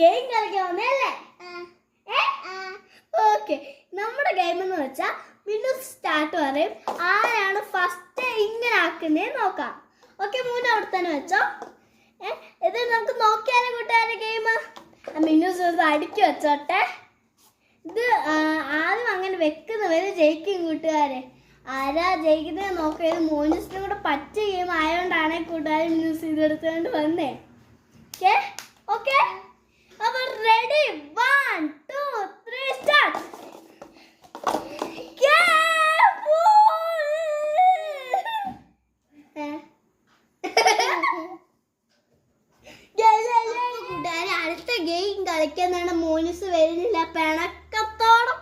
Game കളിക്കാവുന്നല്ലേ? Okay, നമ്മുടെ game എന്ന് വെച്ചാൽ മിന്നു സ്റ്റാർട്ട് പറയും, ആരാണ് ഫസ്റ്റ് ഇങ്ങനെ ആക്കുന്നേ നോക്കാം. ഓക്കെ, മൂന്ന് അവിടെ തന്നെ വെച്ചോ. ഇത് നമുക്ക് നോക്കിയാലോ കൂട്ടുകാരെ ഗെയിം. മിന്നു അടുക്കി വെച്ചോട്ടെ. ഇത് ആദ്യം അങ്ങനെ വെക്കുന്നവര് ജയിക്കും കൂട്ടുകാരെ. ആരാ ജയിക്കുന്നത് നോക്കാം. ഇത് മോനിസിനും കൂടെ പറ്റ ഗെയിം ആയതുകൊണ്ടാണ് കൂട്ടുകാരെ മിന്നൂസ് ഇതെടുത്തുകൊണ്ട് വന്നേ. ഓക്കെ ഓക്കെ, അപ്പൊ റെഡി, 1 2 3 സ്റ്റാർട്ട്. അടുത്ത ഗെയിം കളിക്കുന്നതാണ്. മോനിസ് വരുന്നില്ല,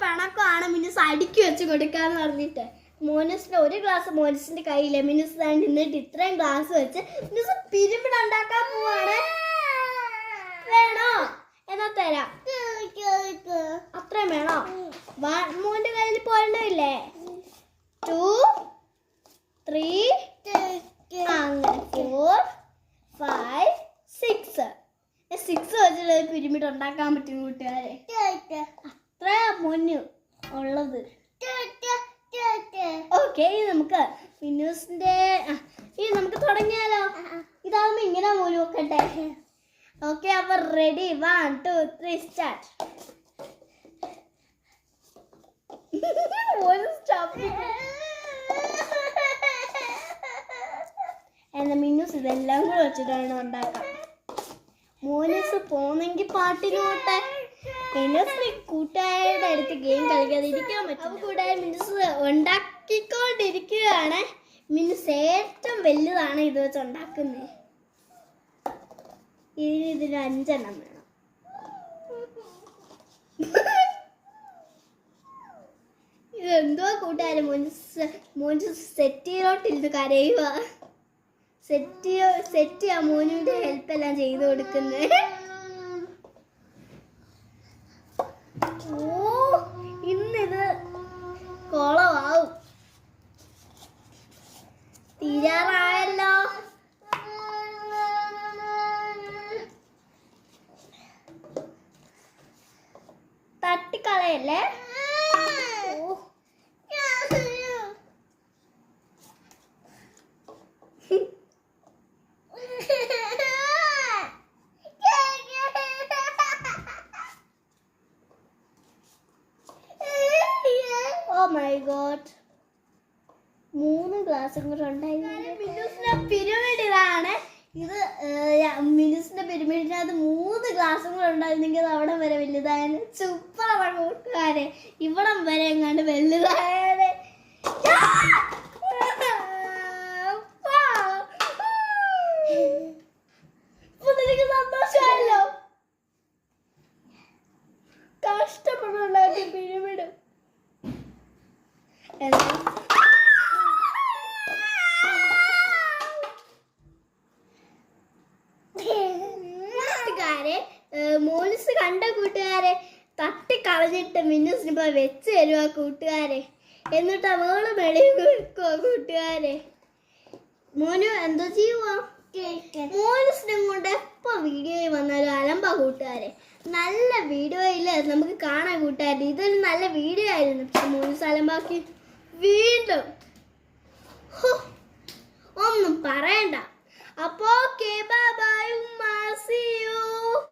പിണക്കമാണ് മിനുസ് അടുക്കി വെച്ച് കൊടുക്കാന്ന് പറഞ്ഞിട്ട്. മോനിസിന്റെ ഒരു ഗ്ലാസ് മോനിസിന്റെ കയ്യിലെ മിനുസ് നിന്നിട്ട് ഇത്രയും ഗ്ലാസ് വെച്ച് മിനുസ് പിരമിഡ് ഉണ്ടാക്കാൻ പോവാണ്. വേണോ? എന്നാ തരാം. അത്രയും വേണോ? മോന്റെ കയ്യിൽ പോയില്ലേ? 2 3 അങ്ങനെ 4 5 6 വെച്ചിട്ട് പിരമിഡ് ഉണ്ടാക്കാൻ പറ്റും കൂട്ടുകാരെ. അത്ര മുന്നു ഉള്ളത്. ഓക്കെ, നമുക്ക് മിന്നൂസിന്റെ ഇത് നമുക്ക് തുടങ്ങിയാലോ? ഇതാവുമ്പോ ഇങ്ങനെ മൂലം വെക്കട്ടെ. ഓക്കെ, അപ്പൊ റെഡി, 1 2 3 സ്റ്റാർട്ട്. എന്നാ മിന്നൂസ് ഇതെല്ലാം കൂടെ വെച്ചിട്ടാണ് ഉണ്ടാക്കാം. മോനസ് പോന്നെങ്കിൽ പാട്ടിന് പോട്ടെ. മിന്നൂസ് കൂട്ടുകാരുടെ അടുത്ത് ഗെയിം കളിക്കാതെ ഇരിക്കാൻ പറ്റും. അപ്പൊ കൂട്ടുകാർ മിന്നൂസ് ഉണ്ടാക്കിക്കൊണ്ടിരിക്കുകയാണ്. മിന്നൂസ് ഏറ്റവും വലുതാണ് ഇത് വെച്ച് ഉണ്ടാക്കുന്നത്. ഇതിന് 5 എണ്ണം വേണം. ഇതെന്തോ കൂട്ടുകാര് മോൻസ് സെറ്റിയിലോട്ടിരുന്ന് കരയുക. സെറ്റ് ആ മോനുവിന്റെ ഹെൽപ്പ് എല്ലാം ചെയ്ത് കൊടുക്കുന്നത്. ഇന്നിത് കോളമാവും. തീരാറായല്ലോ. തട്ടിക്കളയല്ലേ. മൂന്ന് ഗ്ലാസും കൂടെ ഉണ്ടായിരുന്നു. മിന്നൂസിന്റെ പിരമിഡ് ഇതാണ്. ഇത് മിന്നൂസിന്റെ പിരമിഡിനകത്ത് 3 ഗ്ലാസും കൂടെ ഉണ്ടായിരുന്നെങ്കിൽ അത് അവിടെ വരെ വലുതായാലും സൂപ്പർ കൂട്ടുകാരെ. ഇവിടം വരെ എങ്ങാണ്ട് വലുതായാലേ. സന്തോഷമായല്ലോ. കഷ്ടപ്പെട്ടുണ്ടാക്കിയ പിരമിഡ് മോനിസ് കണ്ട കൂട്ടുകാരെ തട്ടിക്കളഞ്ഞിട്ട് മിന്നൂസിന് പോയി വെച്ച് തരുക കൂട്ടുകാരെ. എന്നിട്ട് അവള് വെളിയിൽ വെക്കുക കൂട്ടുകാരെ. മോനു എന്തോ ചെയ്യുവാ? മോനിസിനും കൊണ്ട് എപ്പോ വീഡിയോയിൽ വന്നാലും അലമ്പാ കൂട്ടുകാരെ. നല്ല വീഡിയോയില് നമുക്ക് കാണാൻ കൂട്ടുകാരെ. ഇതൊരു നല്ല വീഡിയോ ആയിരുന്നു. പക്ഷെ മോനിസ് അലമ്പാക്കി വീണ്ടും ഒന്നും പറയണ്ട. അപ്പോ